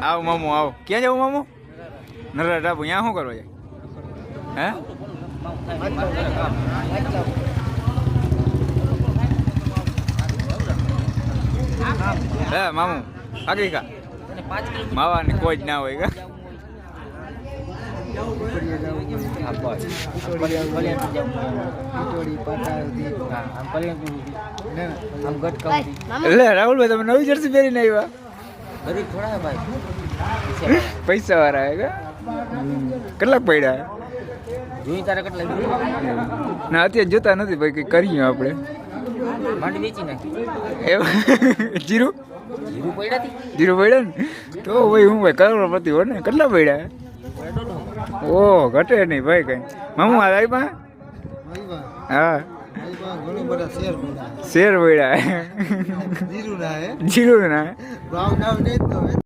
આવો મામુ આવો. ક્યાં જવું મામુ? નરા ટાપુ. ત્યાં શું કરવા જાય? હે? હે મામુ આગળ કા માવાની કોઈ જ ના હોય કા. લે રાહુલભાઈ તમે નવી જર્સી પહેરીને આવ્યા? પૈસા વાળા હે કા? કેટલાક પડ્યા? ના અત્યારે જોતા નથી ભાઈ, કઈ કરીએ આપણે. જીરું પડ્યા ને તો ભાઈ હું ભાઈ કરોડપતિ હો ને. કેટલા પડ્યા? ઓ ઘટે નહીં ભાઈ કઈ. મામુ આ આવ્યા? હા શેર પડ્યા. જીરું ના